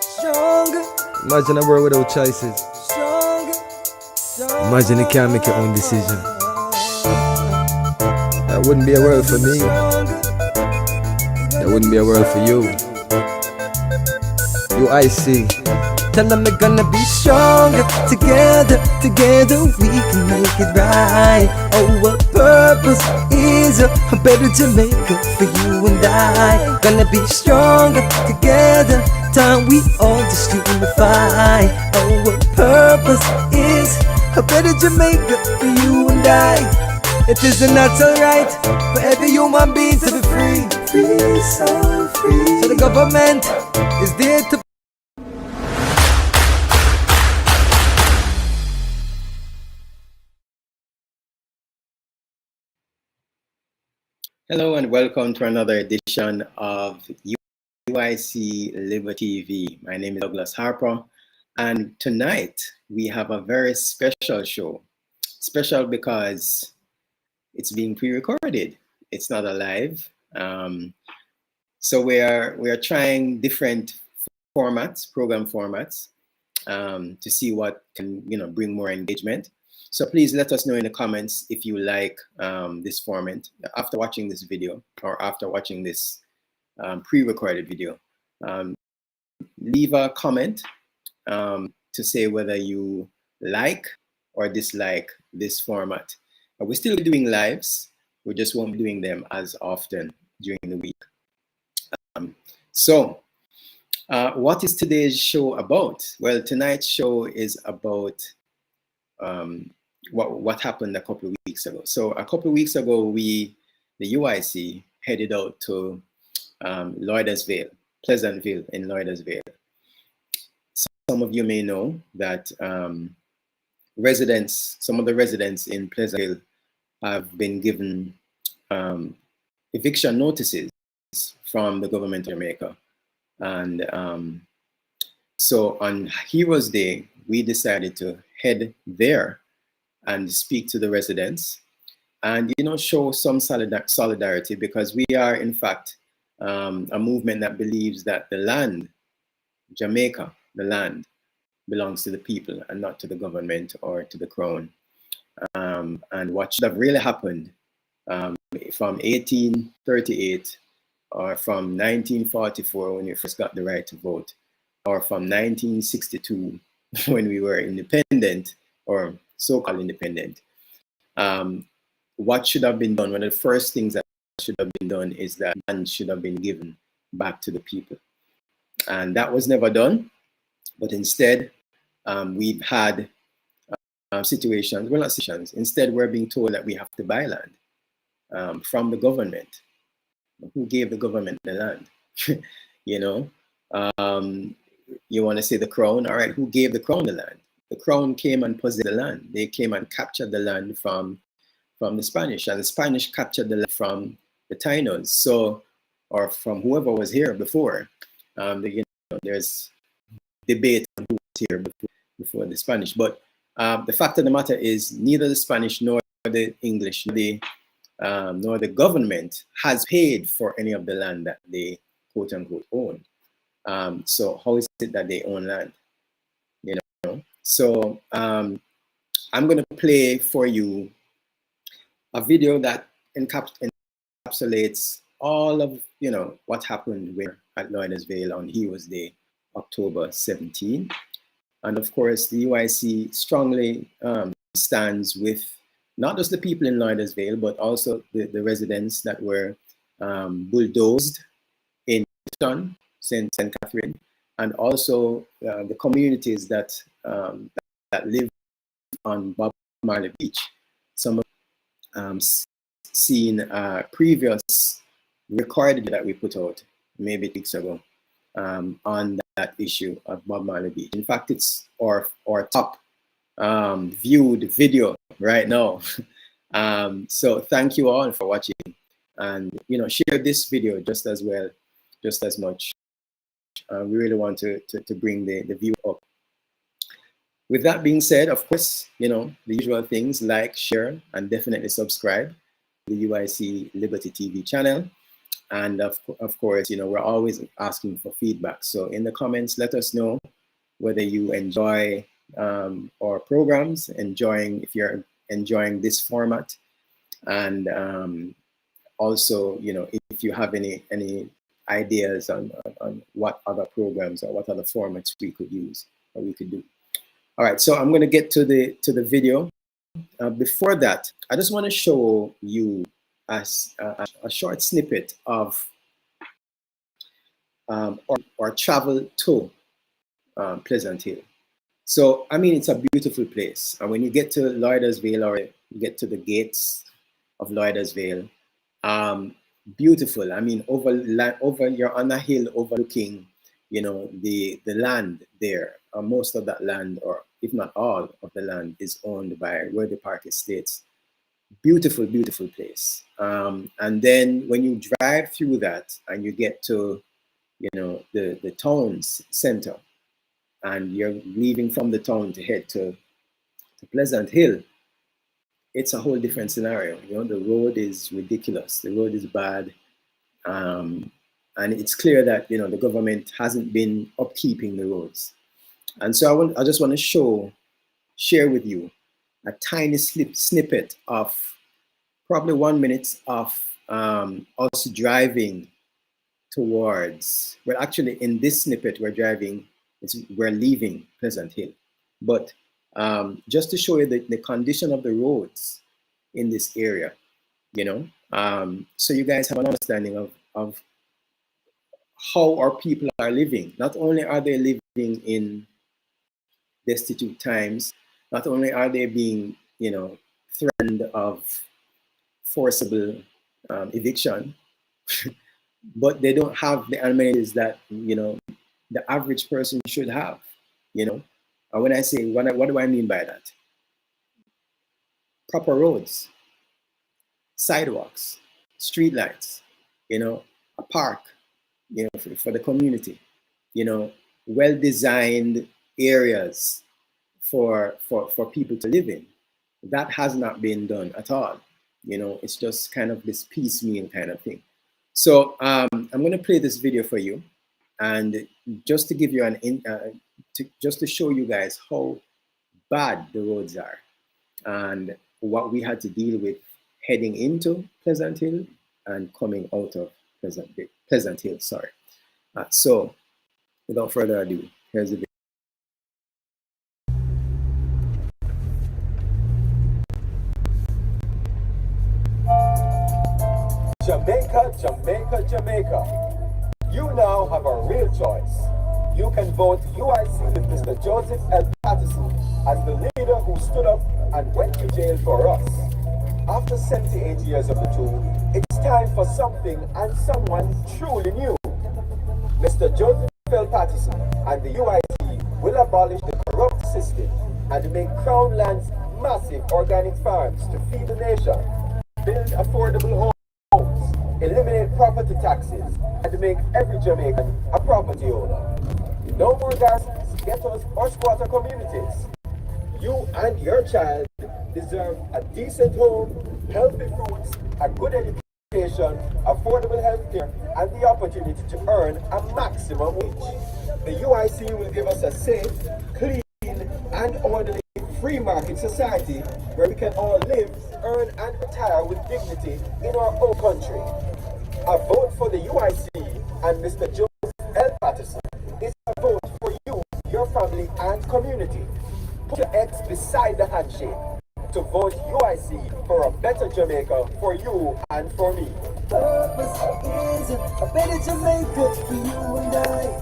Stronger. Imagine a world without choices. Stronger. Imagine you can't make your own decision. That wouldn't be a world for me. That wouldn't be a world for you. You, I see. Tell them we're gonna be stronger. Together, together we can make it right. Our purpose is a better Jamaica for you and I. Gonna be stronger together. Time we all just unify. Our purpose is a better Jamaica for you and I. It is a natural right for every human being to be free. Free, so free. So the government is there to Hello and welcome to another edition of UIC Liberty TV. My name is Douglas Harper, and tonight we have a very special show. Special because it's being pre-recorded. It's not a live. So we are trying different formats, program formats, to see what can bring more engagement. So please let us know in the comments if you like this format after watching this video or after watching this pre-recorded video. Leave a comment to say whether you like or dislike this format. We're still doing lives. We just won't be doing them as often during the week. What is today's show about? Well, tonight's show is about what happened a couple of weeks ago. So a couple of weeks ago, the UIC, headed out to Lluidas Vale, Pleasantville in Lluidas Vale. Some of you may know that some of the residents in Pleasantville have been given eviction notices from the government of Jamaica. And so on Heroes Day, we decided to head there and speak to the residents and show some solidarity, because we are in fact a movement that believes that the land, Jamaica, the land, belongs to the people and not to the government or to the crown. And what should have really happened from 1838 or from 1944 when we first got the right to vote, or from 1962 when we were independent or so-called independent. What should have been done, one of the first things that should have been done is that land should have been given back to the people. And that was never done, but instead we've had situations, well, not situations, instead we're being told that we have to buy land from the government. Who gave the government the land? You want to say the crown? All right, who gave the crown the land? The crown came and possessed the land. They came and captured the land from the Spanish, and the Spanish captured the land from the Tainos. So, or from whoever was here before. There's debate on who was here before the Spanish. But the fact of the matter is, neither the Spanish nor the English nor the government has paid for any of the land that they quote unquote own. So how is it that they own land? So I'm going to play for you a video that encapsulates all of what happened at Lluidas Vale on Heroes Day, October 17. And of course, the UIC strongly stands with not just the people in Lluidas Vale, but also the residents that were bulldozed in St. Catherine, and also the communities that live on Bob Marley Beach. Some of seen previous recording that we put out maybe weeks ago on that issue of Bob Marley Beach. In fact, it's our top viewed video right now. So thank you all for watching, and share this video just as much. We really want to bring the view up. With that being said, of course, the usual things: like, share, and definitely subscribe to the UIC Liberty TV channel. And of course, you know, we're always asking for feedback. So in the comments, let us know whether you enjoy our programs, if you're enjoying this format, and also, you know, if you have any ideas on what other programs or what other formats we could use or we could do. All right, so I'm going to get to the video. Before that, I just want to show you a short snippet of our travel to Pleasant Hill. So, I mean, it's a beautiful place. And when you get to Lluidas Vale, or you get to the gates of Lluidas Vale, beautiful. I mean, you're on a hill overlooking, you know, the land there. Most of that land, or if not all of the land, is owned by Rowdy Park Estates. Beautiful, beautiful place. And then when you drive through that and you get to, you know, the town's center, and you're leaving from the town to head to Pleasant Hill, it's a whole different scenario. You know, the road is ridiculous. The road is bad. And it's clear that, you know, the government hasn't been upkeeping the roads. And so I just want to share with you a tiny snippet of probably 1 minute of us driving towards, well, actually in this snippet, we're leaving Pleasant Hill. But just to show you the condition of the roads in this area, you know, so you guys have an understanding of how our people are living. Not only are they living in destitute times, not only are they being, you know, threatened of forcible eviction, but they don't have the amenities that, you know, the average person should have, you know. And when I say, what do I mean by that? Proper roads, sidewalks, street lights, you know, a park, you know, for the community, you know, well-designed areas for people to live in. That has not been done at all. You know, it's just kind of this piecemeal kind of thing. So I'm going to play this video for you, and just to give you just to show you guys how bad the roads are and what we had to deal with heading into Pleasant Hill and coming out of Pleasant Hill. Sorry. So without further ado, here's the video. Jamaica, Jamaica, Jamaica. You now have a real choice. You can vote UIC with Mr. Joseph L. Patterson as the leader who stood up and went to jail for us. After 78 years of the two, it's time for something and someone truly new. Mr. Joseph L. Patterson and the UIC will abolish the corrupt system and make Crown lands massive organic farms to feed the nation, build affordable homes, eliminate property taxes, and make every Jamaican a property owner. No more gardens, ghettos, or squatter communities. You and your child deserve a decent home, healthy foods, a good education, affordable health care, and the opportunity to earn a maximum wage. The UIC will give us a safe, clean, and orderly free market society where we can all live, earn, and retire with dignity in our own country. A vote for the UIC and Mr. Joseph L. Patterson is a vote for you, your family, and community. Put your X beside the handshake to vote UIC for a better Jamaica for you and for me. Purpose is a better Jamaica for you and I.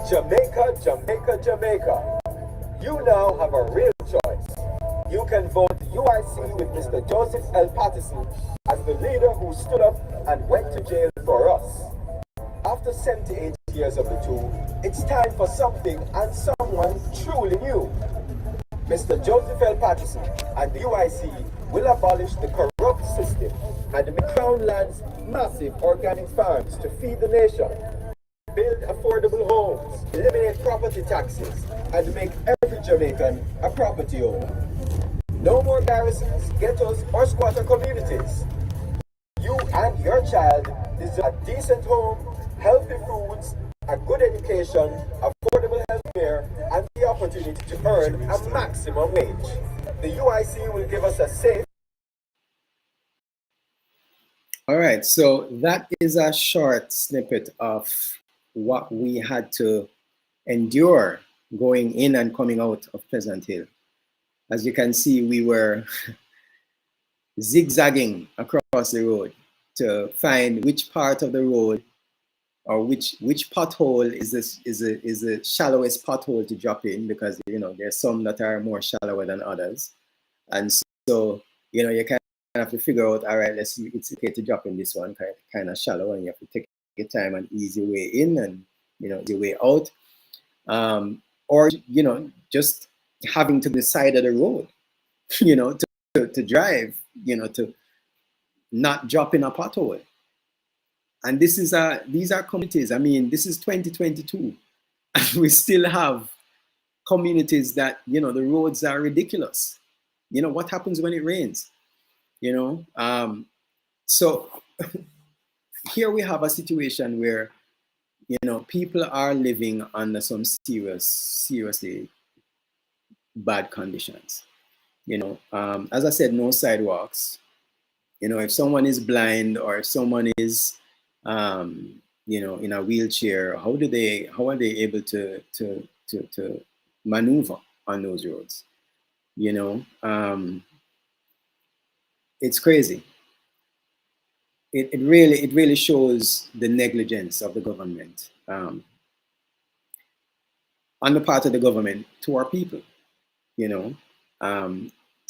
Jamaica, Jamaica, Jamaica. You now have a real choice. You can vote UIC with Mr. Joseph L. Patterson as the leader who stood up and went to jail for us. After 78 years of the two, it's time for something and someone truly new. Mr. Joseph L. Patterson and the UIC will abolish the corrupt system and make Crown lands massive organic farms to feed the nation, build affordable homes, eliminate property taxes, and make every every Jamaican a property owner. No more garrisons, ghettos, or squatter communities. You and your child deserve a decent home, healthy foods, a good education, affordable health care, and the opportunity to earn a maximum wage. The UIC will give us a safe. All right, so that is a short snippet of what we had to endure going in and coming out of Pleasant Hill. As you can see, we were zigzagging across the road to find which part of the road or which pothole is the shallowest pothole to drop in, because there's some that are more shallower than others, and so you kind of have to figure out, all right, it's okay to drop in this one kind of shallow, and you have to take your time and ease your way in and your way out, or just having to the side of the road, to drive, to not drop in a pothole. And these are communities. I mean, this is 2022, and we still have communities that the roads are ridiculous. What happens when it rains? So here we have a situation where people are living under some seriously bad conditions. As I said, no sidewalks. If someone is blind or if someone is in a wheelchair, how are they able to maneuver on those roads? It's crazy. It really shows the negligence of the government, on the part of the government to our people.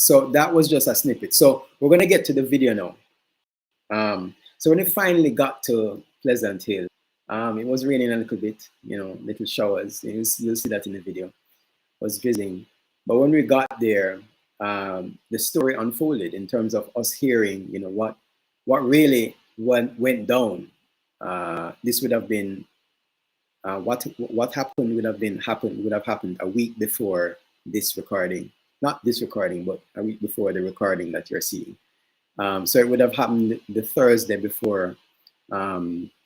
So that was just a snippet. So we're gonna get to the video now. So when we finally got to Pleasant Hill, it was raining a little bit, little showers. You'll see that in the video. It was drizzling. But when we got there, the story unfolded in terms of us hearing, what really went down. This would have been what happened would have happened a week before this recording. Not this recording, but a week before the recording that you're seeing. So it would have happened the Thursday before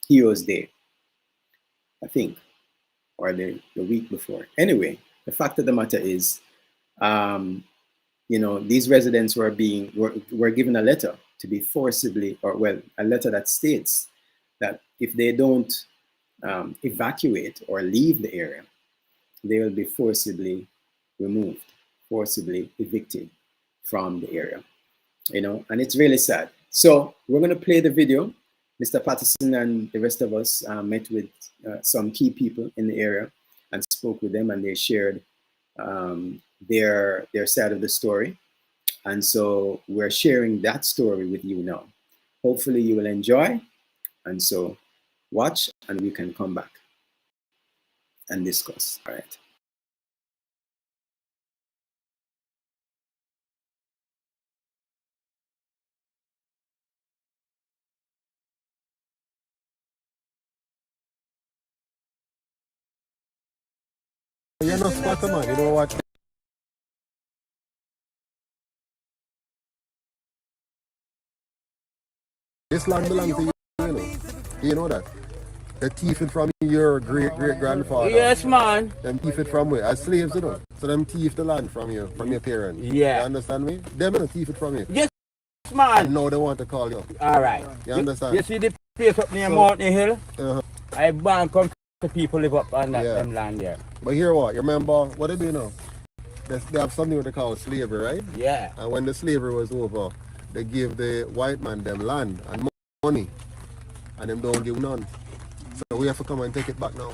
Heroes Day, I think, or the week before. Anyway, the fact of the matter is, these residents were given a letter to be forcibly, a letter that states that if they don't evacuate or leave the area, they will be forcibly removed, forcibly evicted from the area. And it's really sad. So we're going to play the video. Mr. Patterson and the rest of us met with some key people in the area and spoke with them, and they shared their side of the story. And so we're sharing that story with you now. Hopefully you will enjoy. And so watch, and we can come back and discuss. All right. You're not Squatta, man. You know what? This land belongs to you, You know that? They thief it from your great-great-grandfather. Yes, man. Them thief it from where? As slaves, So them thief the land from you, from your parents. Yeah. You understand me? Them don't thief it from you. Yes, man. And now they want to call you. All right. You understand? You see the place up near Mountain Hill? I born come to people live up on that them land there. But here what? You remember, what they do now? They have something what they call slavery, right? Yeah. And when the slavery was over, they give the white man them land and money. And them don't give none. So we have to come and take it back now.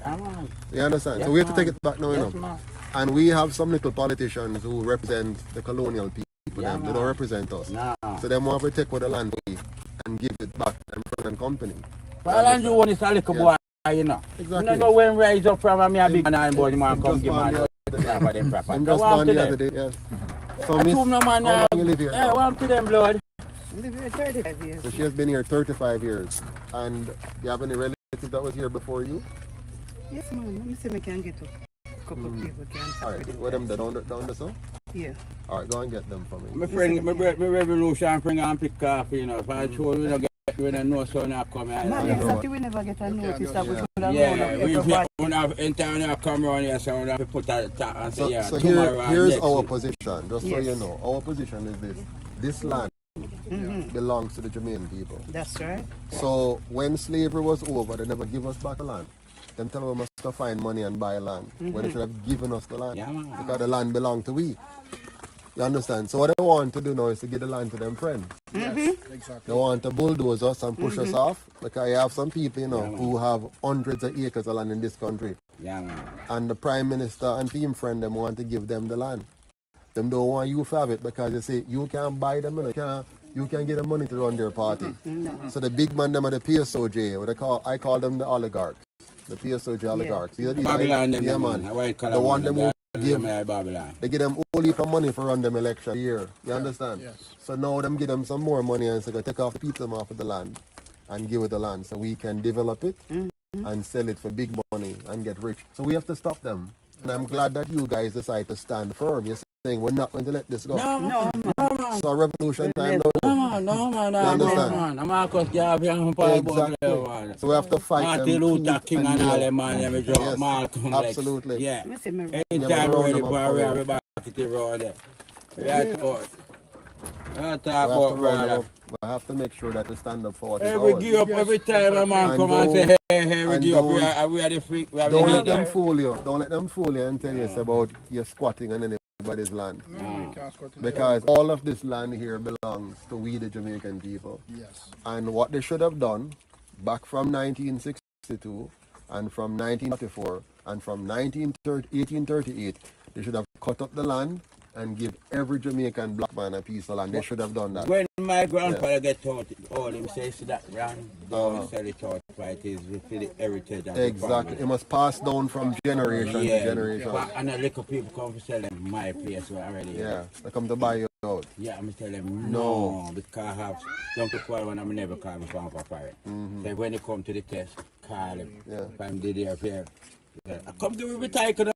Come on. You understand? Yes, so we have to take it back now, man. And we have some little politicians who represent the colonial people. Yeah, they don't represent us. No. So they want to take what the land away and give it back to the company. Well, and you want is a little boy, Exactly. You know when rise up from me a big man and boy, man come give man them proper. I'm just born the other day, yes. So I told no man, how long you live here? Yeah, welcome to them, blood. I live here 35 years. So she has been here 35 years. And you have any relatives that was here before you? Yes, man. Let me see if I can get up. couple people can All tap right, where them down the so? Yeah. All right, go and get them for me. My friend, my revolution bring and pick coffee, you know. If I told you, we don't know so now come here. Man, exactly, we never get a notice that we should have known Yeah, everybody. we have entire come around here, so we have to put that and say, yeah, So tomorrow and here's next our week. position, just so you know. Our position is this. This land belongs to the Jamaican people. That's right. So when slavery was over, they never give us back the land. Them tell us we must to find money and buy land when they should have given us the land. Yeah, man. Because the land belonged to we. You understand? So what they want to do now is to give the land to them friends. Yes, exactly. They want to bulldoze us and push us off because you have some people, you know, who have hundreds of acres of land in this country. Yeah, man. And the Prime Minister and team friend them want to give them the land. Them don't want you to have it because they say you can't buy them, you can't get the money to run their party. So the big man them are the PSOJ, what I call them the oligarchs. The PSOJ oligarchs. These are these Babylon, them, yeah, man. The one them who give, Babylon. they give them only for money for run them election year. You understand? Yes. So now them give them some more money and so they take off the people off of the land and give it the land so we can develop it and sell it for big money and get rich. So we have to stop them. And I'm glad that you guys decide to stand firm. You're saying we're not going to let this go. No, man. So revolution time now. No, man. I'm Marcus Garvey and Paul Exactly. So we have to fight Martin them. Luther King and all them man, them drop Yes, Malcolm X. absolutely. Yeah. Let me see me. Anytime Yeah, we're ready but for round them up we back to the road there. We have to talk We have to about round them brother. up. We have to make sure that they stand up for what is Hey, we ours. give up every time a man And come and don't- say, hey, we and give up. don't- We are the freak. We are Don't the let them leader. fool you. Don't let them fool you and tell you about you're squatting on anybody's land. No, we can't squat in Because all of this land here belongs to we the Jamaican people. Yes. And what they should have done back from 1962 and from 1944 and from 1838, they should have cut up the land and give every Jamaican black man a piece of land. They should have done that. When my grandfather get out, all him says that land, don't sell it out, right? Is for the heritage of the Exactly. It family. must pass down from generation to generation. And a little people come to sell them my place already. Yeah. They come to buy you out. Yeah, I'm tell them No. no, because I have young people when I'm never call me from for it. So when they come to the test, call him. Yeah. If I'm there, yeah. I come to with title.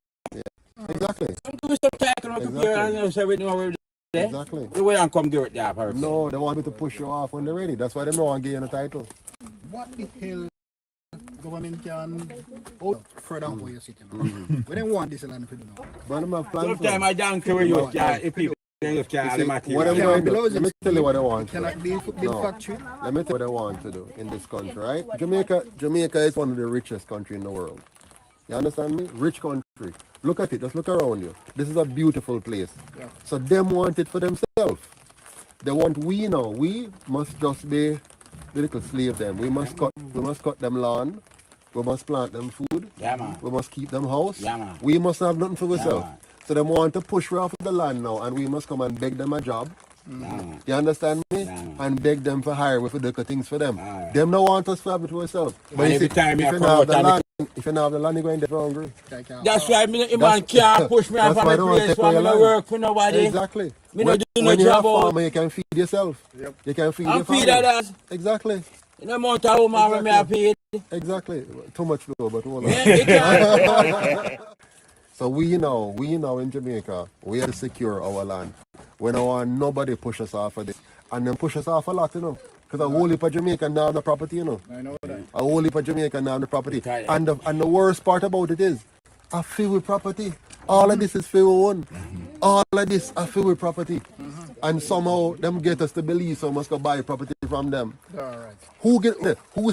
Exactly. Come to with some title up Exactly. here and say we know where there. Exactly. The way I come do it there first. No, they want me to push you off when they're ready. That's why they don't want to give you the title. What the hell government can further on where you're sitting? We don't want this land for now. But I'm not planning. Sometimes I don't care you if people use all the What material. I'm going to do, let me tell you what I want to do. Cannot be No. factory. Let me tell you what I want to do in this country, right? Jamaica is one of the richest countries in the world. You understand me? Rich country. Look at it. Just look around you. This is a beautiful place. Yeah. So them want it for themselves. They want we now. We must just be the little slave them. We must cut them lawn. We must plant them food. Yeah, man. We must keep them house. Yeah, man. We must have nothing for ourselves. man. So they want to push we off the land now, and we must come and beg them a job. Yeah, man. You understand me? Yeah. And beg them for hire with the things for them. Aye. Them no want us to have it for ourselves. But And you every see, time if you you come not have out the and land, if you not have the land, you're going to get hungry. That's why me, man can't push me off That's of why my I don't want to place take where away I your don't land. work for nobody. Exactly. Me no do no when you're a job out. farmer, you can feed yourself. Yep. You can feed I'm your feed family. others. Exactly. In the amount of woman when me have paid. Exactly. Too much though, but hold on. Yeah, it can't. So we know in Jamaica, we have to secure our land. We don't want nobody push us off of this. And then push us off a lot, you know. Because a whole heap of Jamaican now have the property, you know. I know that. A whole heap of Jamaican now have the property. Okay. And the worst part about it is, I feel with property. All of this is feel with one. All of this I feel with property. And somehow them get us to believe so must go buy property from them. All right. Who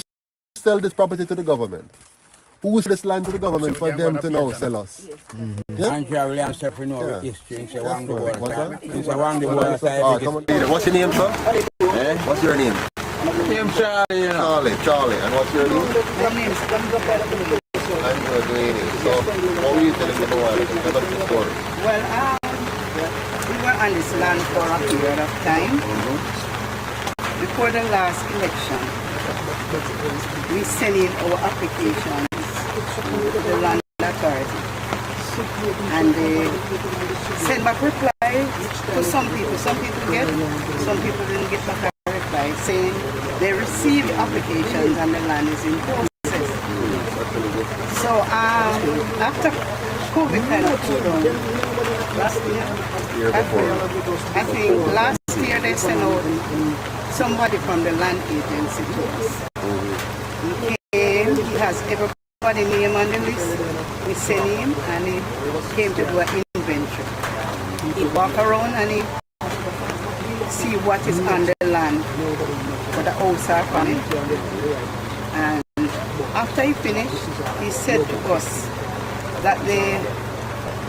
sell this property to the government? Who sell this land to the government for them to now sell us? Yeah? Andrea Williams said for no Yeah. history. He said one the world. What's that? He said one the world. Ah, come on. What's your name, sir? What's your name? Name Charlie, you know. Charlie. And what's your name? My name's Andrew Duane. So, what were you telling me about it? Tell us the story. Well, we were on this land for a period of time. Before the last election, we sent in our applications to the land authority. And they sent back reply to some people. Some people didn't get back a reply saying they received applications and the land is in process. So after COVID kind of cooled down. Last year? Year before. I think last year they sent out somebody from the land agency to us. He came, he has everybody name on the list. We sent him and he came to do an inventory. He walk around and he see what is on the land for the house are coming. And after he finished, he said to us that the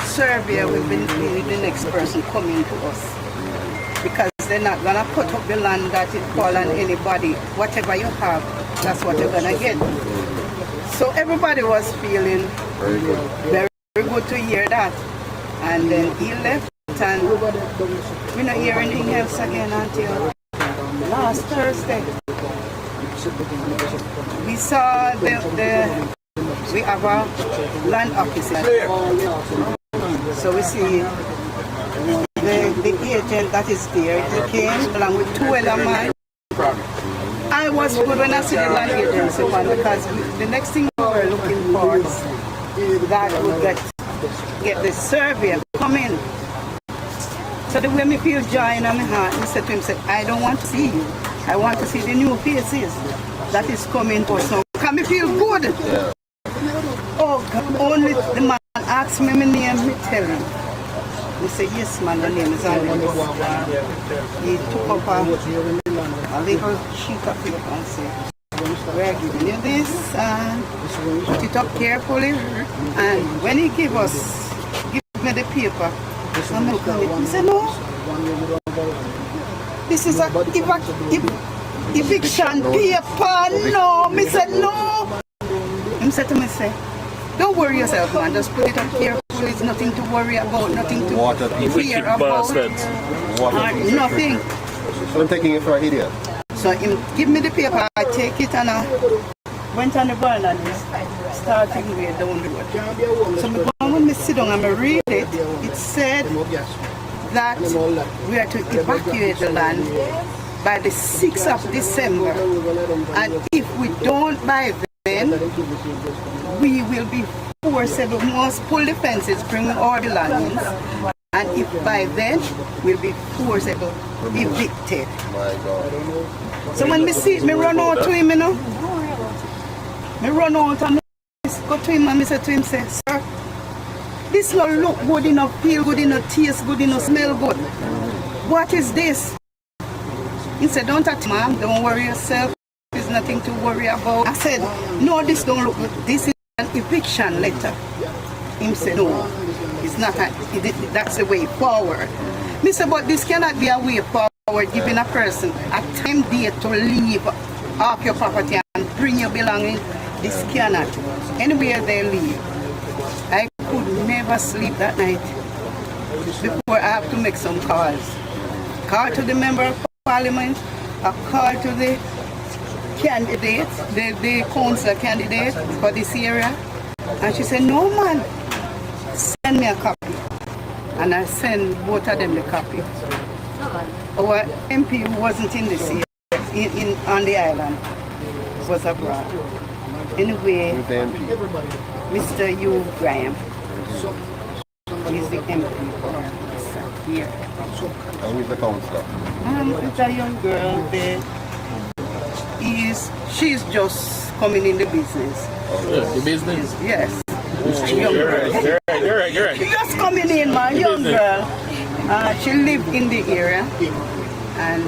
surveyor will be the next person coming to us, because they're not gonna put up the land that it fall on anybody. Whatever you have, that's what you're gonna get. So everybody was feeling very good to hear that. And then he left, and we not hear anything else again until last Thursday. We saw we have a land officer. So we see the agent that is there. He came along with two other men. I was good when I see the land agency one, because the next thing we were looking for is that we get the survey come in. So the way me feel joy in my heart, I said to him, I don't want to see you. I want to see the new faces that is coming for some. Can me feel good? Yeah. Oh God, only the man asked me my name, me tell him. He said, yes man, the name is on the list. He took up a little sheet of paper and said, we're giving you this, and put it up carefully. And when he give me the paper, I'm looking at it. He said, no, this is a eviction paper. No, me said, no. He said to me, don't worry yourself, man. Just put it up carefully. It's nothing to worry about, nothing to fear about. Nothing. So I'm taking it for an idiot. So he give me the paper, I take it, and I went on the van and starting way down the road. So when I sit down and I read it, it said that we are to evacuate the land by the 6th of December. And if we don't by then, we will be forcible. We must pull the fences, bring our belongings. And if by then, we'll be forcible, evicted. My God. So when me see it, me run out to him, you know. Me run out and go to him and me say to him, sir, this not look good enough, feel good enough, taste good enough, smell good. What is this? He said, don't touch, ma'am, don't worry yourself. There's nothing to worry about. I said, no, this don't look good. This is an eviction letter. He said, no, it's not. That's the way forward. Me said, but this cannot be a way forward, giving a person a time date to leave off your property and bring your belongings. This cannot. Anywhere they leave. I could never sleep that night before I have to make some calls. Call to the member of parliament, a call to the candidate, the council candidate for this area. And she said, no man, send me a copy. And I send both of them the copy. Our MP who wasn't in this area, on the island, was abroad. Anyway, Mr. Hugh Graham, he's the MP here. And with the councillor? It's a young girl there. She's just coming in the business. The business? Yes. Young girl. You're right. She's just coming in, my young girl. She lived in the area. And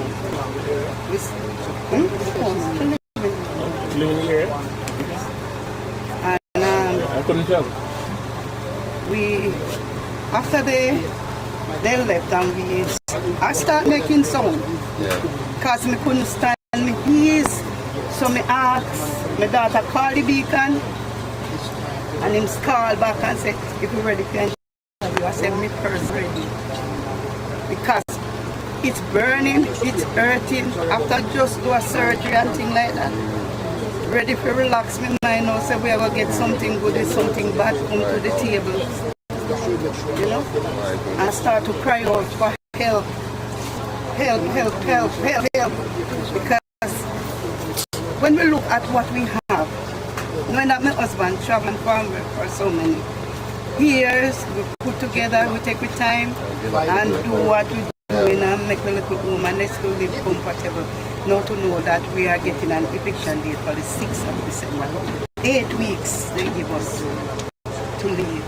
she lived in the area? And I couldn't tell. After they left and I started making sound. Because I couldn't stand my ears. So I asked my daughter, call the beacon. And him called back and said, if you're ready to interview, I said, me first ready. Because it's burning, it's hurting. After just do a surgery and things like that. Ready to relax my mind now, say we are going to get something good and something bad come to the table. You know? And I start to cry out for help. Help. Because when we look at what we have, knowing that my husband traveling for so many years, we put together, we take the time and do what we doing and make a little room and let's go live comfortable. Not to know that we are getting an eviction date for the 6th of December. 8 weeks they give us to leave.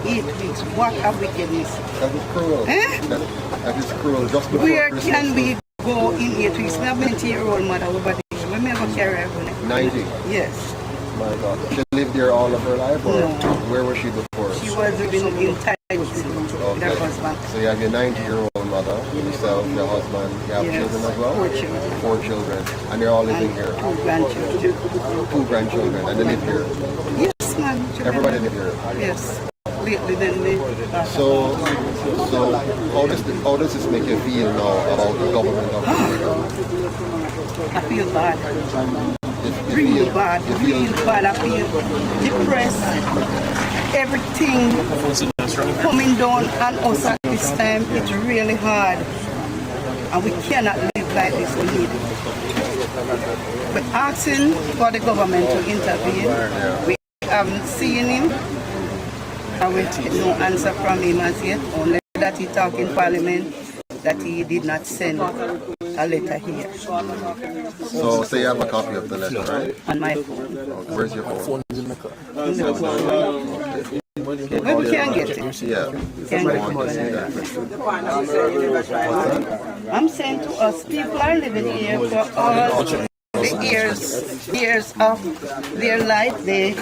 8 weeks. What a wickedness. That is cruel. That is cruel. Just before Where Christmas. can we go in 8 weeks? We have 90-year-old mother over there. We never carry her. 90. Yes. My God. She lived there all of her life, or No. where was she before? She was living in Thailand with her husband. So you have your 90-year-old mother, yourself, your husband, you have Yes. children as well? 4 children. 4 children. And they're all living here? 2 grandchildren. 2 grandchildren. And they live here? Yes, man. Everybody live here? Yes. Lately then they... So how does this make you feel now about the government of Jamaica? I feel bad. You Real feel- bad. you feel- Real bad. I feel depressed. Everything coming down on us at this time, it's really hard. And we cannot live like this. We need it. We're asking for the government to intervene. We haven't seen him. And we get no answer from him as yet. Only that he talked in Parliament that he did not send a letter here So say you have a copy of the letter, right? on my phone. Where's your phone? Well, we can get it. Yeah. Can I get want to see it. that. I'm saying to us, people are living here for all the years of their life. They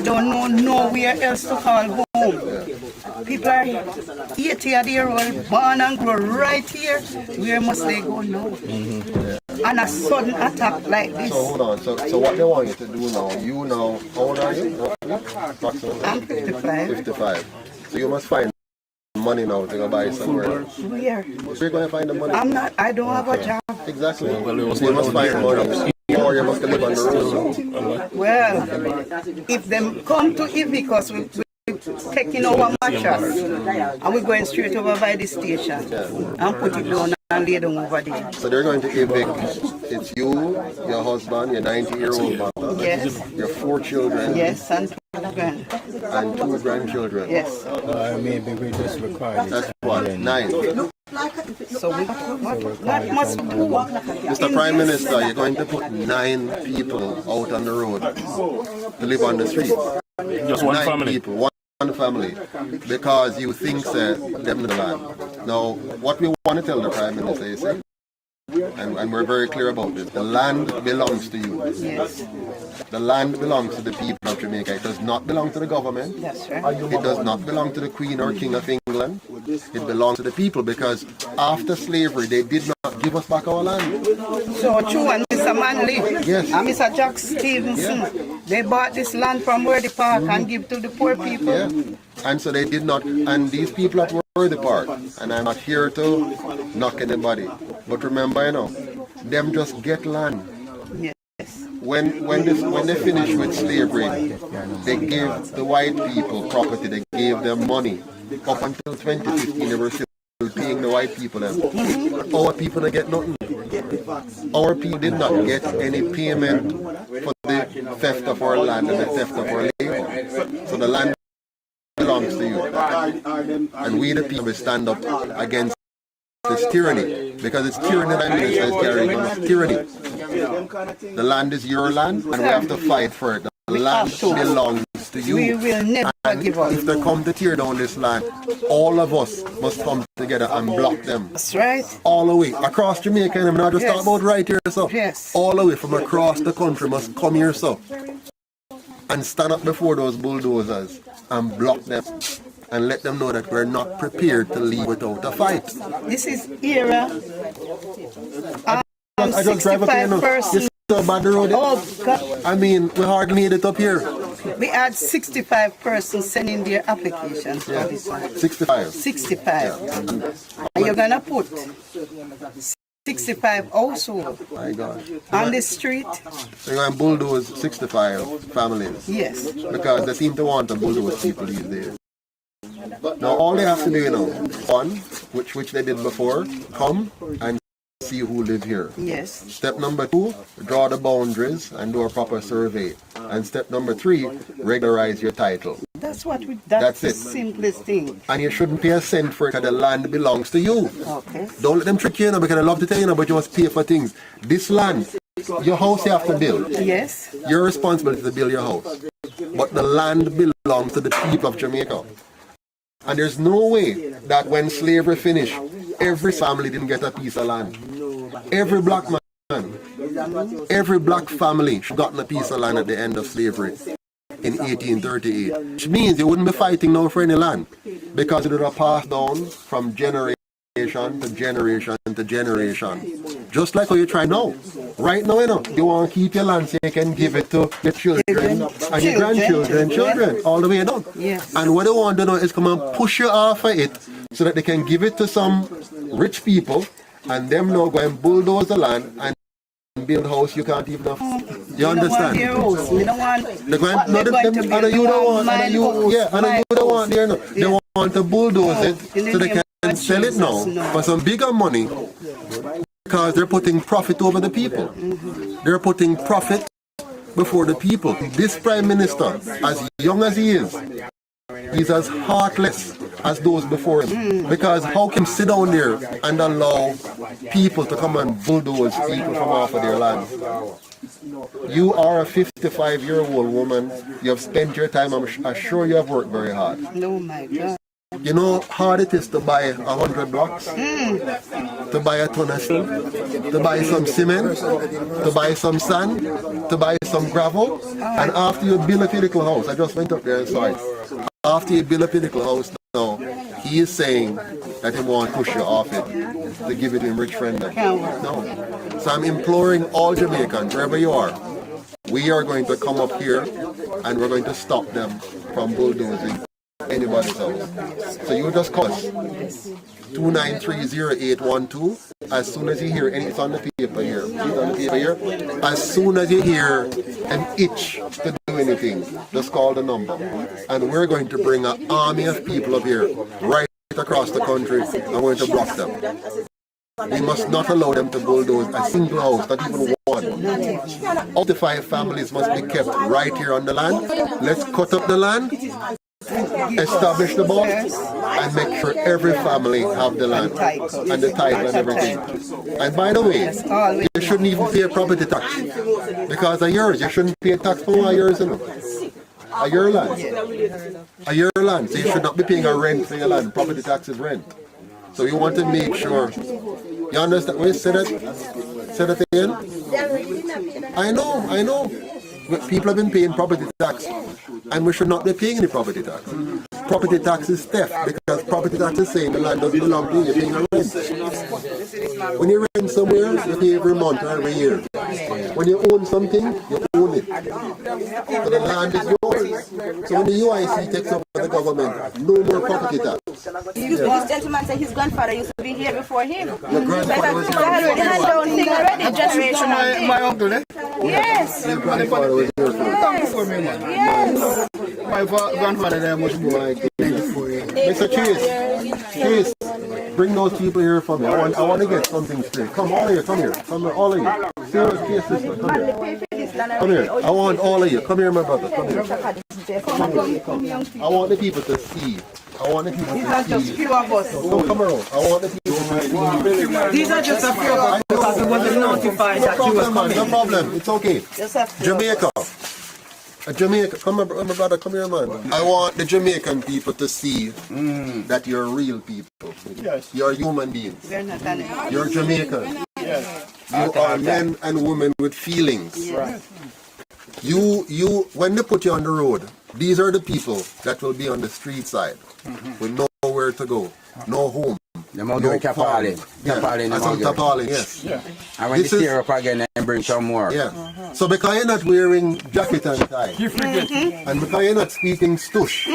don't know nowhere else to call home. People are 80-year-old, born and grow right here. Where must they go now? And a sudden attack like this. So hold on. So what they want you to do now? You now, how old are you? Approximately? I'm 55. 55. So you must find money now to go buy somewhere. Where? So you're going to find the money. I don't have a job. Exactly. So you must find money. Or you must live on the road. Well, if them come to evict us, we're taking our mattress and we're going straight over by the station and put it down and lay down over there. So they're going to evict. It's you, your husband, your 90-year-old mother, Yes. your 4 children, Yes, and 2 grand. and 2 grandchildren. Yes. Maybe we just record That's what? 9. So what must we do? Mr. Prime Minister, you're going to put 9 people out on the road to live on the street. Just one 9 family. people, one family, because you think them the land. Now, what we want to tell the Prime Minister is, and we're very clear about this, the land belongs to you. Yes. The land belongs to the people of Jamaica. It does not belong to the government. That's right. It does not belong to the Queen or King of England. It belongs to the people, because after slavery, they did not give us back our land. So true, and Mr. Manley Yes. and Mr. Jack Stevenson, they bought this land from Worthy Park and give to the poor people. Yeah. And so they did not, and these people at Worthy Park, and I'm not here to knock anybody, but remember, them just get land. Yes. When they finished with slavery, they gave the white people property, they gave them money. Up until 2015, they were still paying the white people them. Our people didn't get nothing. Our people did not get any payment for the theft of our land and the theft of our labor. So the land belongs to you. And we the people stand up against this tyranny, because it's tyranny that is carrying on. It's tyranny. The land is your land, and we have to fight for it. The land belongs to you. We will never give up. If they come to tear down this land, all of us must come together and block them. That's right. All the way across Jamaica, and I'm not just Yes. talking about right here, so Yes. all the way from across the country must come here, so and stand up before those bulldozers and block them and let them know that we're not prepared to leave without a fight. This is era. I just drive up here now. 65 persons. It's so bad the road. Oh God. I mean, we hardly made it up here. We had 65 persons sending their applications for this one. 65. 65. And you're gonna put 65 households My God. on the street? So you're going to bulldoze 65 families. Yes. Because they seem to want to bulldoze people these days. Now all they have to do, one, which they did before, come and see who live here. Yes. Step number 2, draw the boundaries and do a proper survey. And step number 3, regularize your title. That's what we. That's The it. simplest thing. And you shouldn't pay a cent for it, because the land belongs to you. Okay. Don't let them trick you, because I love to tell you, but you must pay for things. This land, your house you have to build. Yes. Your responsibility to build your house. But the land belongs to the people of Jamaica. And there's no way that when slavery finished, every family didn't get a piece of land. Every black man, every black family got a piece of land at the end of slavery in 1838. Which means you wouldn't be fighting now for any land, because it would have passed down from generation to generation to generation. Just like how you try now. Right now, you want to keep your land so you can give it to your children and your grandchildren, children, all the way down. Yes. And what they want to do is come and push you off of it so that they can give it to some rich people, and them now go and bulldoze the land and build house you can't even afford. You understand? We don't want They don't want there now. They want to bulldoze it so they can sell it now for some bigger money, because they're putting profit over the people. They're putting profit before the people. This Prime Minister, as young as he is, he's as heartless as those before him. Because how can he sit down there and allow people to come and bulldoze people from off of their land? You are a 55-year-old woman. You have spent your time, I'm sure you have worked very hard. Oh my God. You know how hard it is to buy 100 blocks, to buy a ton of steel, to buy some cement, to buy some sand, to buy some gravel, and after you build a physical house, I just went up there and saw it. After you build a physical house now, he is saying that he wants to push you off it, to give it to him rich friend. No. So I'm imploring all Jamaicans, wherever you are, we are going to come up here and we're going to stop them from bulldozing anybody's house. So you just call us 2930812 as soon as you hear, and it's on the paper here. It's on the paper here. As soon as you hear an itch to do anything, just call the number. And we're going to bring an army of people up here right across the country, and we're going to block them. We must not allow them to bulldoze a single house, not even one. All the 5 families must be kept right here on the land. Let's cut up the land, establish the box, and make sure every family have the land and the title and everything. And by the way, you shouldn't even pay a property tax, because of yours. You shouldn't pay a tax for yours, a your land. A your land. So you should not be paying a rent for your land. Property tax is rent. So you want to make sure. You understand? Wait, say that again. I know. But people have been paying property tax, and we should not be paying any property tax. Property tax is theft, because property tax is saying the land doesn't belong to you, you're paying a rent. When you rent somewhere, you pay every month or every year. When you own something, you own it. So the land is yours. So when the UIC takes over the government, no more property tax. Excuse me, this gentleman said his grandfather used to be here before him. Your grandfather was here. Already hand down thing already, generational thing. My uncle, eh? Yes. Your grandfather was here. Yes. My grandfather there much more like Mr. Chase, bring those people here for me. I want to get something straight. Come, all of you, come here. Come here, all of you. Serious case, sister, come here. Come here. I want all of you. Come here, my brother. Come here. I want the people to see. I want the people to see. These are just few of us. Don't come around. I want the people to see. These are just a few of us because we wasn't notified that you was coming. No problem. It's okay. Jamaica. Jamaica, come here, my brother, come here, man. I want the Jamaican people to see that you're real people. Yes. You're human beings. We're not animals. You're Jamaican. Yes. You are men and women with feelings. Right. You, when they put you on the road, these are the people that will be on the street side with nowhere to go, no home. No tapali. Tapali, yes. Yeah. And when they steer up again and bring some more. Yeah. So because you're not wearing jacket and tie, and because you're not speaking stush,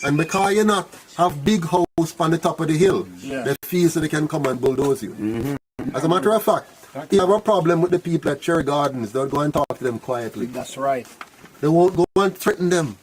and because you're not have big house on the top of the hill, they feel so they can come and bulldoze you. As a matter of fact, if you have a problem with the people at Cherry Gardens, they'll go and talk to them quietly. That's right. They won't go and threaten them.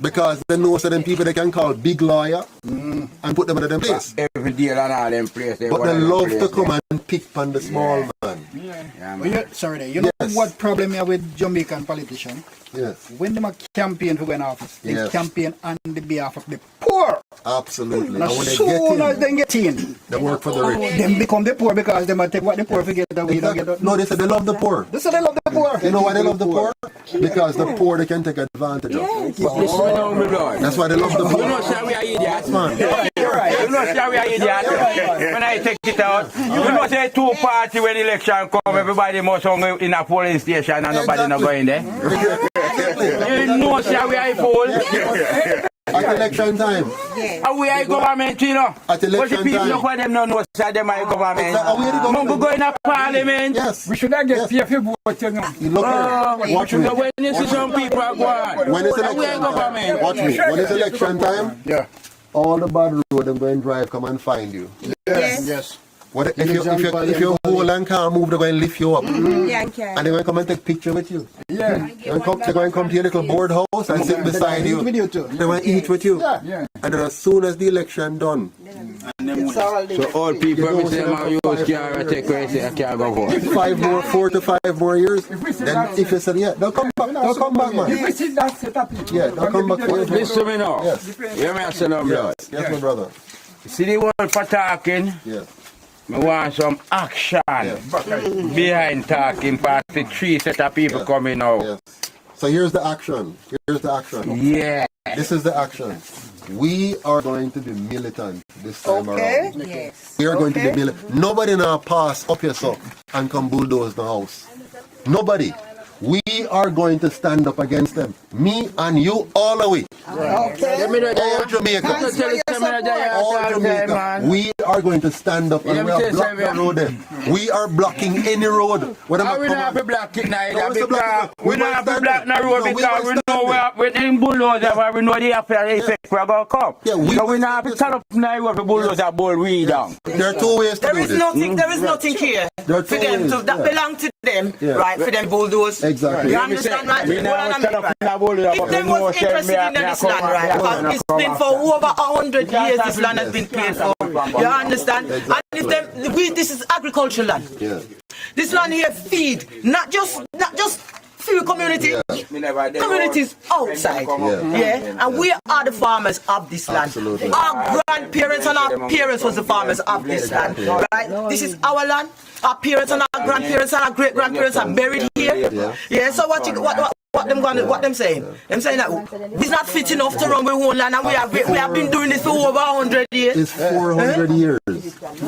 Because they know certain people they can call big lawyer and put them in them place. Every deal and all them place. But they love to come and pick on the small man. You know what problem here with Jamaican politicians? Yes. When they campaign for an office, they Yes. campaign on the behalf of the poor. Absolutely. As And when they soon as get they get in, they work for the rich. they become the poor because they might take what the poor forget that we don't get. No, they say they love the poor. They say they love the poor. You know why they love the poor? Because the poor they can take advantage of. That's why they love the poor. You know, sir, we are idiots. Man. You're right. You know, sir, we are idiots. When I take it out, you know, say two party when election come, everybody must hang in a polling station and nobody not going there. You know, sir, we are poll. At election time. And we are government, you know. At election but the people time. look for them, no know, sir, them are government. Are we the government? Mungu go in a parliament. Yes. We should not get paid for vote, you know. You look here. Watch me. So when you see some people are going, When it's we are election government. time. Watch me. When it's election time, all the bad road them going drive come and find you. Yes. What if you hold and can't move, they're going to lift you up. Yeah, okay. And they're going to come and take picture with you. Yeah. They're going to come to your little board house and sit beside you. With you too. They're going to eat with you. Yeah. And then as soon as the election done, So all people, You we say, man, you can't take away, say, I can't go vote. 4 to 5 more years, then if you say, yeah, they'll come back, man. If we see that set up, Yeah, they'll come back for you. Listen to me now. Yes. You may say no, blood. Yes, my brother. See the one for talking, Yes. I want some action behind talking, past the 3 set of people coming out. Yes. So here's the action. Here's the action. Yeah. This is the action. We are going to be militant this time around. Yes. We are going to be militant. Nobody now pass up your sock and come bulldoze the house. Nobody. We are going to stand up against them. Me and you all the way. All Jamaica. All Jamaica. We are going to stand up and we are blocking the road there. We are blocking any road. We don't have to block it neither because we don't have to block the road because we know we're in bulldozer where we know the after effect we're going to come. Yeah, so we don't have to stand up in the road for bulldozer bull we down. There are 2 ways to do this. There is nothing here There are for 2 them ways. to, that belong to them, right? For them bulldoze. Exactly. You understand, right? We now stand up in the bulldozer. If them was interested in this land, right? Because it's been for over 100 years this land has been paid for. You understand? And if them, this is agricultural land. Yeah. This land here feed not just few community, communities outside. And we are the farmers of this land. Absolutely. Our grandparents and our parents was the farmers of this land. Right? This is our land. Our parents and our grandparents and our great grandparents are buried here. Yeah. So what them saying? Them saying that it's not fit enough to run with one land, and we have been doing this for over 100 years. It's 400 years.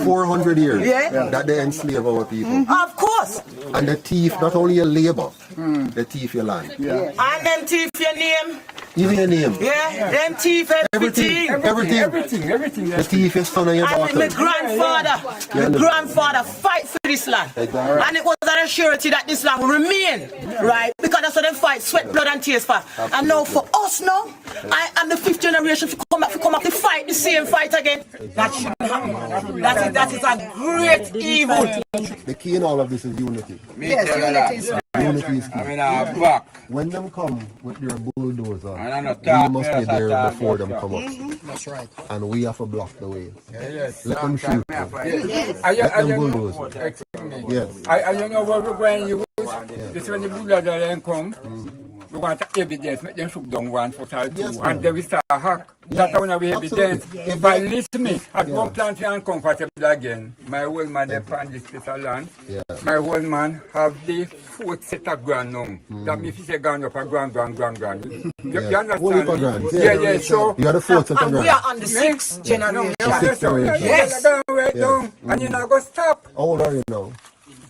400 years Yeah. that they enslave our people. Of course. And the thief, not only your labor, the thief your land. And them thief your name. Even your name. Yeah. Them thief everything. Everything. The thief your son and your And my daughter. grandfather fight for this land. Exactly. And it was an assurity that this land will remain, right? Because that's what they fight, sweat, blood and tears for. And now for us now, I am the 5th generation to come up to fight the same fight again. That shouldn't happen. That is a great evil. The key in all of this is unity. Yes, Unity is key. Back. When them come with their bulldozer, I know we must be there before them come up. That's right. And we have to block the way. Yes. Let them shoot. Let them bulldoze. Yes. I don't know what we're going to use. This when the bulldozer then come. We want evidence, make them shoot down 1 for 2, and then we start a hack. That's when we have evidence. If I listen me, I go plant uncomfortable again. My old man, they plant this piece of land. My old man have the 4th set of ground now. That means if he say ground up, a ground. You understand? Yeah, so. You are the 4th set of And we ground. are on the 6th generation. Yes. And you're not going to stop. How old are you now?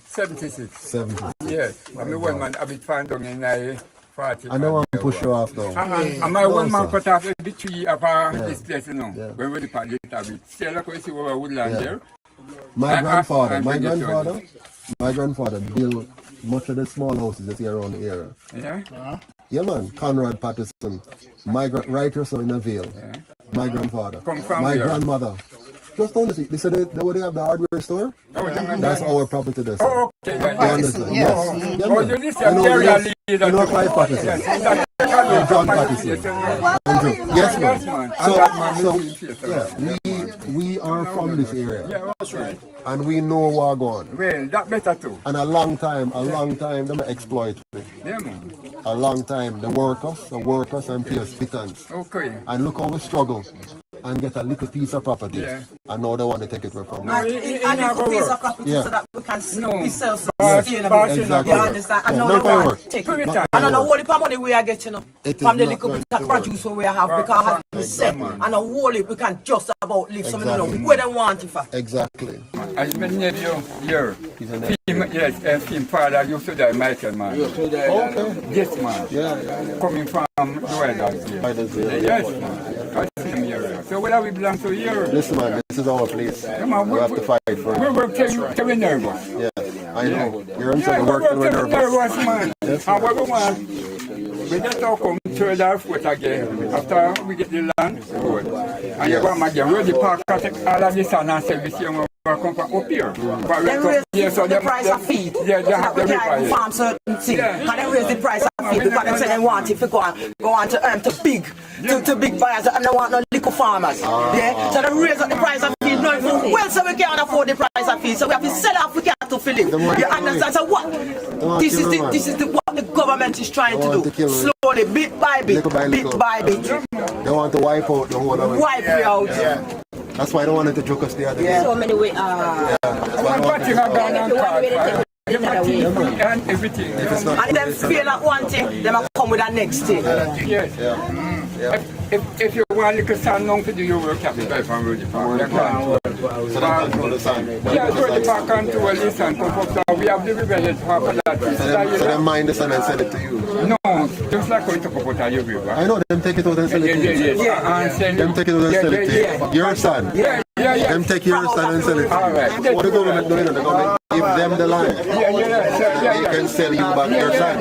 76. 70. Yes. And my old man, I be found down in 40. I don't want to push you off though. And my one man cut off the tree of this place, you know. When we plant it a bit. See, look, you see our woodland there. My grandfather built much of the small houses that here around the area. Yeah? Yeah, man. Conrad Patterson. Right here, so in a Vale. My grandfather. Come from my where? grandmother. Just on the street. They said they would have the hardware store. That's our property there. Oh, okay. You understand? Yes. Yeah, Oh, man. you listen, area leader. You know Clive Patterson. John Patterson. Yes, man. We are from this area. Yeah, that's right. And we know what going on. Well, that better too. And a long time, them exploit it. Yeah, man. A long time, the workers and pay us pittance. Okay. And look how we struggle and get a little piece of property. Yeah. And now they want to take it away from A us. little piece of property Yeah. so that we can No. be self-sustainable. Exactly. You understand? And Yeah, now not they want gonna to take work. it. Not And I know what the money we are getting It is from the not little going bit of to work. produce we have because as we said, and a whole we can just about live some Exactly. where they want it for. Exactly. I my nephew here. Yes, him father used to die, Michael, man. Yes, man. Yeah. Coming from Lluidas Vale. Yes, man. I see him here. So where we belong to here? Listen, man, this is our place. Man, We have to fight for We it. were very nervous. Yeah, I know. You're Yeah, inside the work, we're nervous. nervous, man. And what we want, we just talk come to our foot again. After we get the land, good. And you want to get ready to park all of this and say, we see them come from up here. They raise the price of feed. Yeah, they have We the can't require. farm certain things. Yeah. And they raise the price of feed because they say they want it to go on to big buyers and they want no little farmers. Yeah. So they raise up the price of feed. No, well, so we can't afford the price of feed. So we have to sell off we can't to fill it. You understand? So what? This is what the government is trying to do. Slowly, bit by bit, bit by bit. They want to wipe out the whole of it. Wipe it out. That's why they wanted to joke us the other day. So many ways. And everything. And them feel that one thing, them come with the next thing. Yes. If you want little sand long to do your work, you have to drive from Road Park. So they control the sun. Yeah, Road Park control this and come up there. We have the river half of that. So they mine the sun and sell it to you. No, just like going to come out of your river. I know, them take it out and sell it to you. Them take it out and sell it to you. Your son. Yeah. Them take your son and sell it to you. All right. What the government doing? The government give them the land. They can sell you back your son.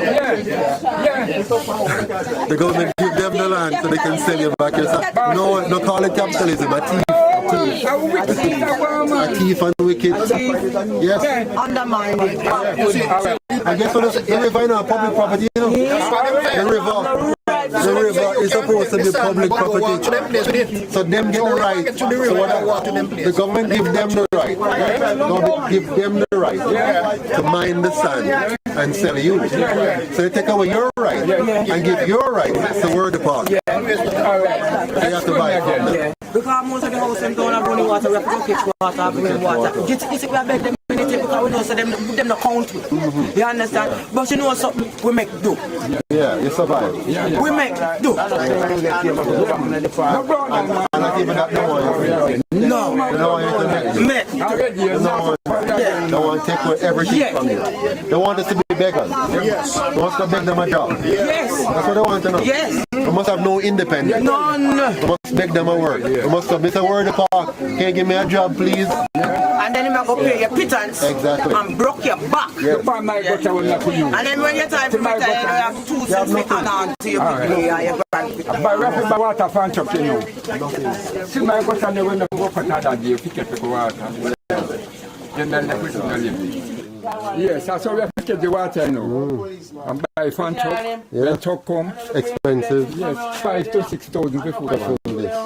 The government give them the land so they can sell you back your son. No call it capitalism. A thief. A thief and wicked. Yes. Undermine it. I guess the river is not public property, you know. The river is supposed to be public property. So them get the right. So the government give them the right. Government give them the right to mine the sand and sell you. So they take away your right and give your right to Word Park. They have to buy it from them. Because most of the houses them don't have running water, we have to go catch water, bring water. You see, we have beg them anything because we know so them not count with. You understand? But you know something, we make do. Yeah, you survive. We make do. And not even that, no. They want to take away everything from you. They want us to be beggars. Yes. They want us to beg them a job. Yes. That's what they want to know. Yes. They must have no independence. None. They must beg them a work. They must have Mr. Word Park. Can you give me a job, please? And then you might go pay your pittance. Exactly. And broke your back. And then when you time to retire, you have two cents to add on to your picnic and your grandpicnic. But rapid by water fan truck, you know. See my go to the window go for that day, pick up the water. Then they put it on the yes, that's how we have to get the water, you know. And buy fan truck, when truck come. Expensive. Yes, 5,000 to 6,000 before this.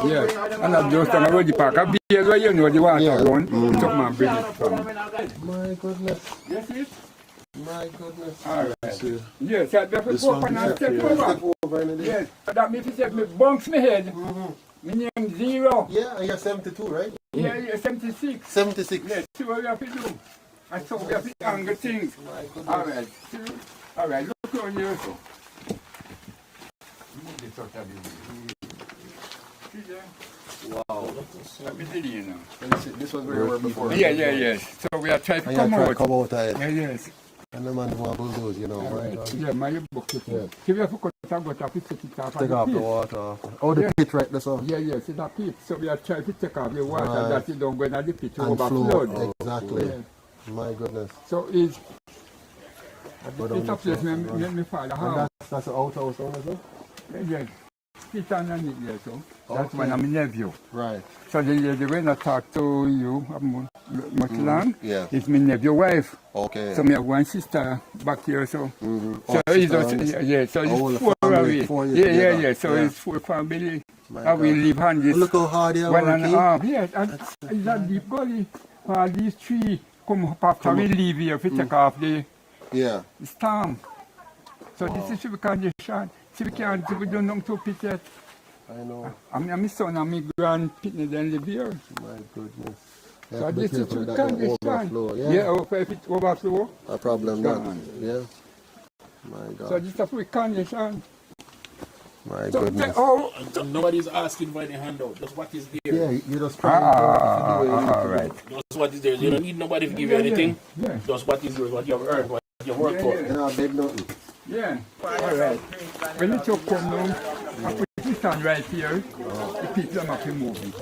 Yes, and I just on a road park. I be where you know the water run. Truck man bring it from. My goodness. Yes, it. My goodness. All right. Yes, I have to go up and step over. Yes, that means if me bunks me head. My name 0. Yeah, and you're 72, right? Yeah, 76. 76. Yes, see what we have to do. And so we have to angle things. All right. See? All right, look on here. So. Move this out of the see there? Wow. You know. This was where you were before. Yeah. So we are trying to come out. Come out of it. Yes. And the man who bulldoze, you know, right? Yeah, my book. Yeah. See, we have to cut it out, but take it off. Take off the water. Oh, the pit right there, so. Yeah, it's a pit. So we are trying to take off the water that you don't go in the pit to and overflow. flow. Exactly. Yeah. My goodness. So it's a place my father house. That's the outhouse owner, sir? Yes. It's underneath there, so. That's one of my nephew. Right. So the way I talk to you much long, yeah. it's my nephew wife. Okay. So I have one sister back here, so. Mm-hmm. So it's just, yeah, so it's 4 family, 4 years together. Yeah. So it's 4 family. And we live on this. Look how hard they are 1.5 working. years. And it's a deep gully. All these trees come up after we leave here. We take off the storm. So this is the condition. See, we don't know to pit yet. I know. I'm my son and my grandpitney then live here. My goodness. So this is the condition. If it overflow, a problem done. Yeah. My God. So this is the condition. My So goodness. Nobody's asking for any handout. That's what is there. Yeah, you just trying to do it. All right. That's what is there. You don't need nobody to give you anything. That's what is yours, what you have earned, what you work for. You know, big nothing. Yeah. All right. When you talk come now, I put this on right here. The people are not moving.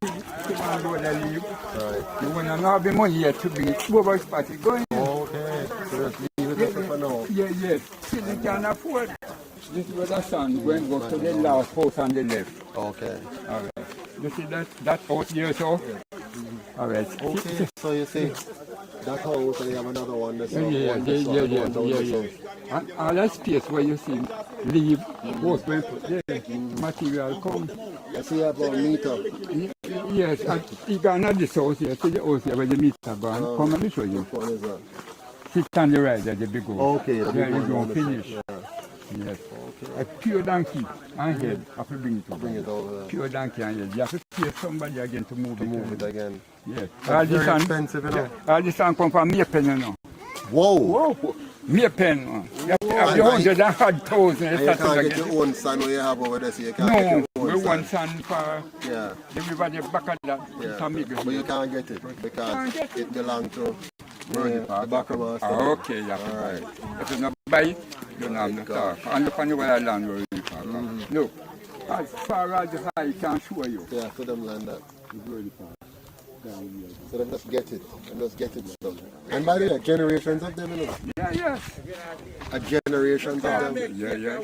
Come on, go and leave. Right. You want to know the money here to bring it over spot it going. Okay. So just leave it for now. Yeah. See, they can afford. This is where the sun going to go to the last house on the left. Okay. All right. You see that house there, so? All right. Okay. So you see that house and you have another one that's Yeah. And all that space where you see leave, house going to put there, material come. I see about meter. Yes, and you got another house here, see the house here where the meter gone. Come and show you. What is that? Sit on the right there, the big house. Okay. Yeah, you don't finish. Yeah. Yes. A pure donkey and head, I have to bring it over. Bring it over there. Pure donkey and head. You have to pay somebody again to move it. Again. Yes. That's very expensive, you know. All this one come from Maypen, you know. Whoa. Maypen. You have the 100,000. And you can't get your own son where you have over there, so you can't get No, your we own want son. son for everybody back at that. Yeah. But you can't get it because it belongs to the back of us. Okay, yeah. All right. If you not buy it, you don't have no talk. And look on the way land where you talk. Look, as far as the eye can show you. Yeah, for them land that. So they just get it. And just get it stuff. And by the way, generations of them, you know. Yeah. A generation of them. Yeah.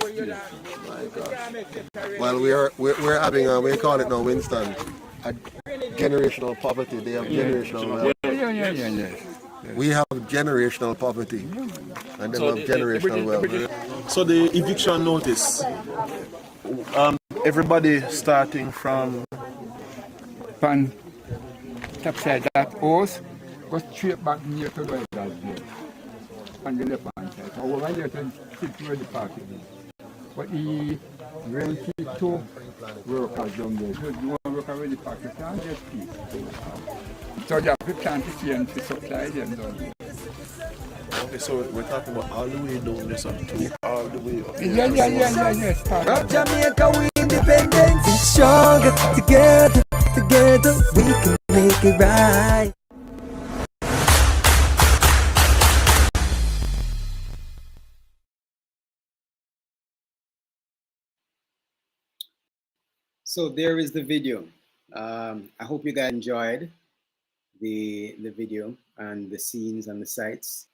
My gosh. Well, we're having we call it now, Winston, a generational poverty. They have generational wealth. Yeah. We have generational poverty, and they have generational wealth. So the eviction notice, everybody starting from Pan top side that house, go straight back near to the that place. On the left hand side. Over here to sit where the parking is. But he rent it to workers down there. So you want to work already park, you can't get people. So you have to plant the sea and to supply them down there. Okay, so we're talking about all the way down this and to all the way up. Yeah. From Jamaica, we independence is stronger. Together, we can make it right. So there is the video. I hope you guys enjoyed the video and the scenes and the sights.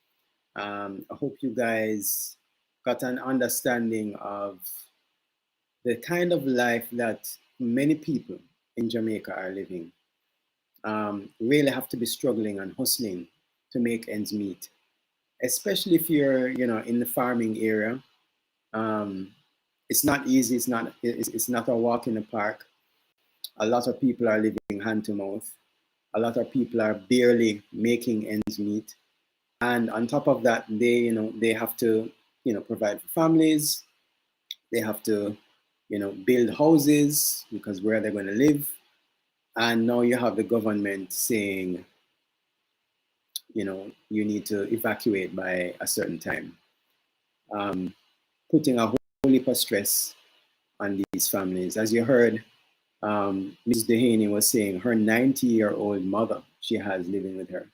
I hope you guys got an understanding of the kind of life that many people in Jamaica are living. Really have to be struggling and hustling to make ends meet, especially if you're, in the farming area. It's not easy. It's not a walk in the park. A lot of people are living hand to mouth. A lot of people are barely making ends meet. And on top of that, they have to, provide for families. They have to, build houses because where they're going to live. And now you have the government saying, you need to evacuate by a certain time, putting a whole heap of stress on these families. As you heard, Ms. Dehaney was saying her 90-year-old mother she has living with her.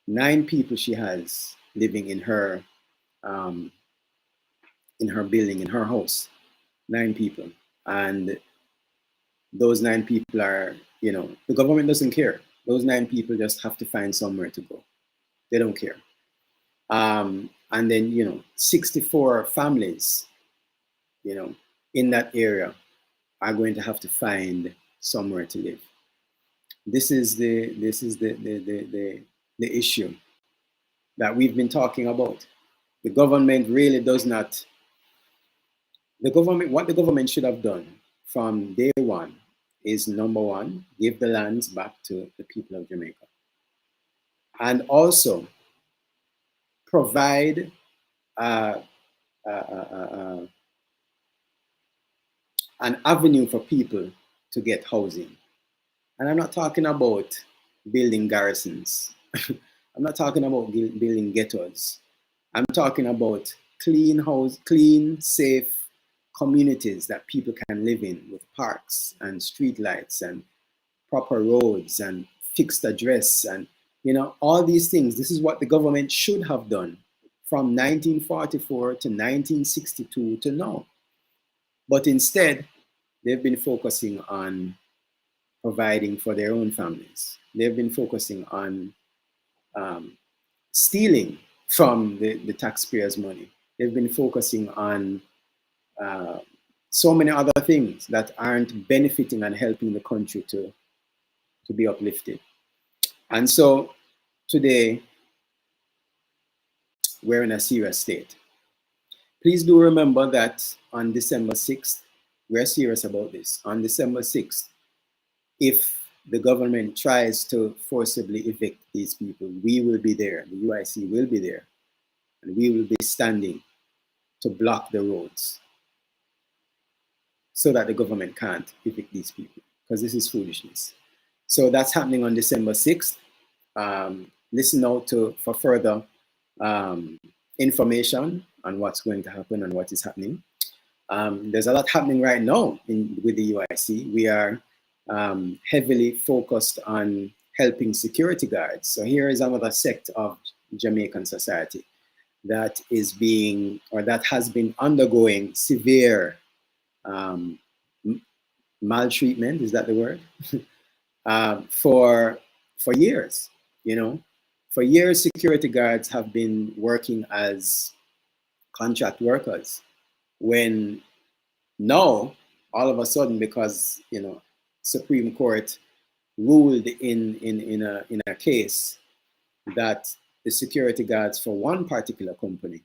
9 people she has living in her building, in her house. 9 people. And those 9 people are, the government doesn't care. Those 9 people just have to find somewhere to go. They don't care. And then, 64 families, in that area are going to have to find somewhere to live. This is the issue that we've been talking about. The government really does not what the government should have done from day one is, number one, give the lands back to the people of Jamaica, and also provide an avenue for people to get housing. And I'm not talking about building garrisons. I'm not talking about building ghettos. I'm talking about clean, safe communities that people can live in, with parks and street lights and proper roads and fixed address and, you know, all these things. This is what the government should have done from 1944 to 1962 to now. But instead, they've been focusing on providing for their own families. They've been focusing on stealing from the taxpayers' money. They've been focusing on so many other things that aren't benefiting and helping the country to be uplifted. And so today, we're in a serious state. Please do remember that on December 6th, we're serious about this. On December 6th, if the government tries to forcibly evict these people, we will be there, the UIC will be there, and we will be standing to block the roads so that the government can't evict these people, because this is foolishness. So that's happening on December 6th. Listen out for further information on what's going to happen and what is happening. There's a lot happening right now with the UIC. We are heavily focused on helping security guards. So here is another sect of Jamaican society that is being, or that has been undergoing severe maltreatment, is that the word? For years, you know. For years, security guards have been working as contract workers, when now, all of a sudden, because, you know, Supreme Court ruled in a case that the security guards for one particular company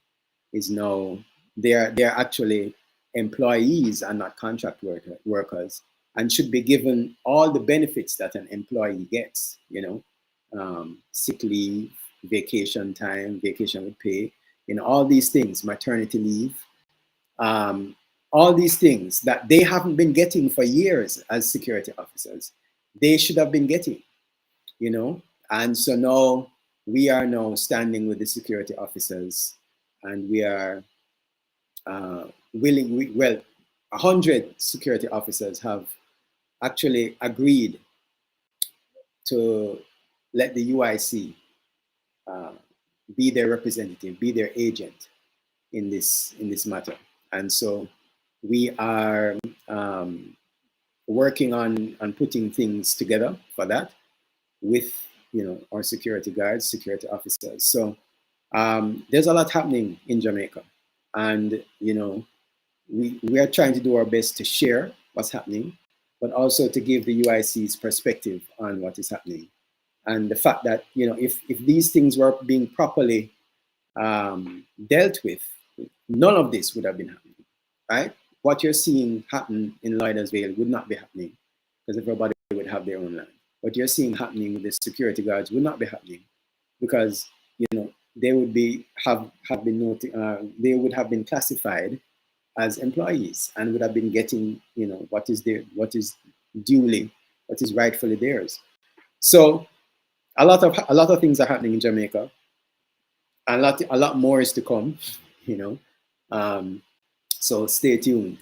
is now, they're actually employees and not contract workers, and should be given all the benefits that an employee gets, you know, sick leave, vacation time, vacation with pay, you know, all these things, maternity leave, all these things that they haven't been getting for years as security officers, they should have been getting, you know. And so now we are now standing with the security officers, and we are willing, well, 100 security officers have actually agreed to let the UIC be their representative, be their agent in this matter. And so we are working on putting things together for that with, you know, our security guards, security officers. So there's a lot happening in Jamaica, and, you know, we are trying to do our best to share what's happening, but also to give the UIC's perspective on what is happening. And the fact that, you know, if these things were being properly dealt with, none of this would have been happening, right? What you're seeing happen in Lluidas Vale would not be happening, because everybody would have their own land. What you're seeing happening with the security guards would not be happening, because, you know, they would be they would have been classified as employees and would have been getting, you know, what is rightfully theirs. So a lot of things are happening in Jamaica. A lot more is to come, you know. So stay tuned.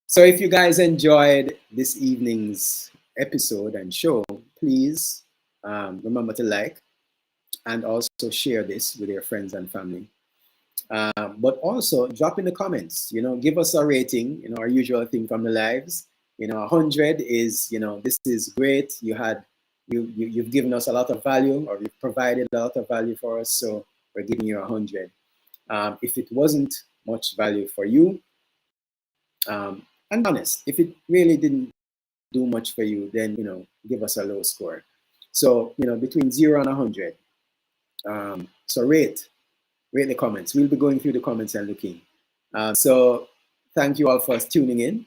So if you guys enjoyed this evening's episode and show, please remember to like and also share this with your friends and family. But also drop in the comments, you know, give us a rating, you know, our usual thing from the lives. You know, 100 is, you know, this is great. You've given us a lot of value, or you've provided a lot of value for us, so we're giving you 100. If it wasn't much value for you, and honest, if it really didn't do much for you, then, you know, give us a low score. So, you know, between 0 and 100. So rate the comments. We'll be going through the comments and looking. So thank you all for tuning in.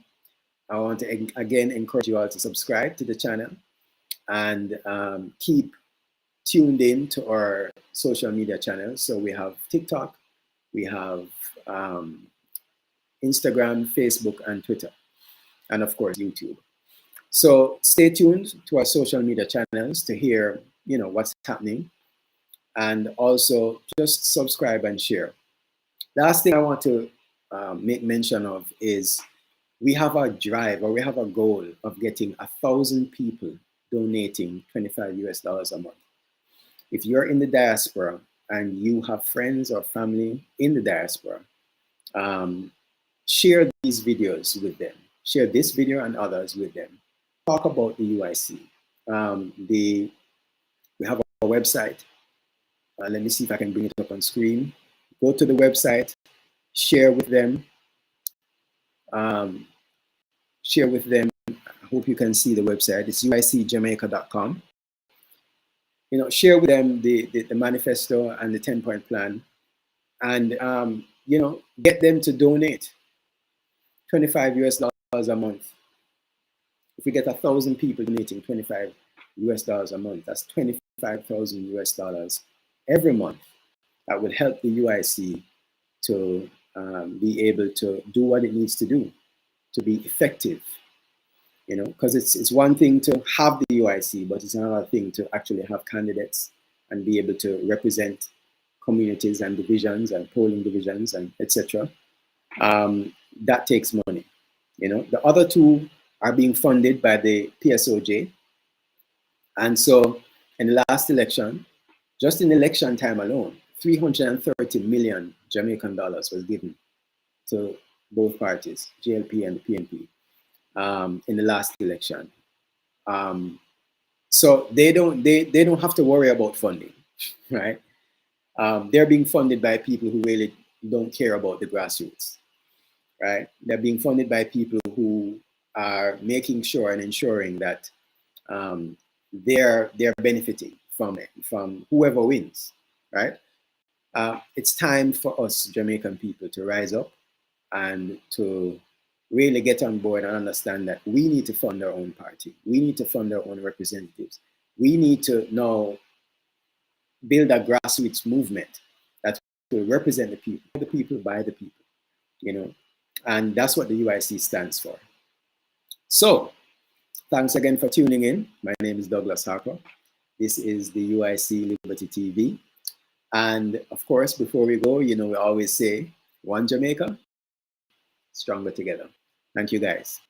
I want to again encourage you all to subscribe to the channel and keep tuned in to our social media channels. So we have TikTok, we have Instagram, Facebook, and Twitter, and of course YouTube. So stay tuned to our social media channels to hear, what's happening, and also just subscribe and share. Last thing I want to make mention of is we have a drive, or we have a goal of getting 1,000 people donating $25 a month. If you're in the diaspora and you have friends or family in the diaspora, share these videos with them. Share this video and others with them. Talk about the UIC. We have a website. Let me see if I can bring it up on screen. Go to the website, share with them. Share with them. I hope you can see the website. It's uicjamaica.com. Share with them the manifesto and the 10-point plan, and get them to donate $25 a month. If we get 1,000 people donating $25 a month, that's $25,000 every month. That would help the UIC to be able to do what it needs to do to be effective. Because it's one thing to have the UIC, but it's another thing to actually have candidates and be able to represent communities and divisions and polling divisions and etc. That takes money. The other two are being funded by the PSOJ. And so in the last election, just in election time alone, 330 million Jamaican dollars was given to both parties, JLP and the PNP. In the last election, so they don't have to worry about funding, right? They're being funded by people who really don't care about the grassroots, right? They're being funded by people who are making sure and ensuring that they're benefiting from it, from whoever wins, right? It's time for us Jamaican people to rise up and to really get on board and understand that we need to fund our own party. We need to fund our own representatives. We need to now build a grassroots movement that will represent the people, by the people, and that's what the UIC stands for. So thanks again for tuning in. My name is Douglas Harper. This is the UIC Liberty TV. And of course, before we go, we always say, one Jamaica, stronger together. Thank you, guys.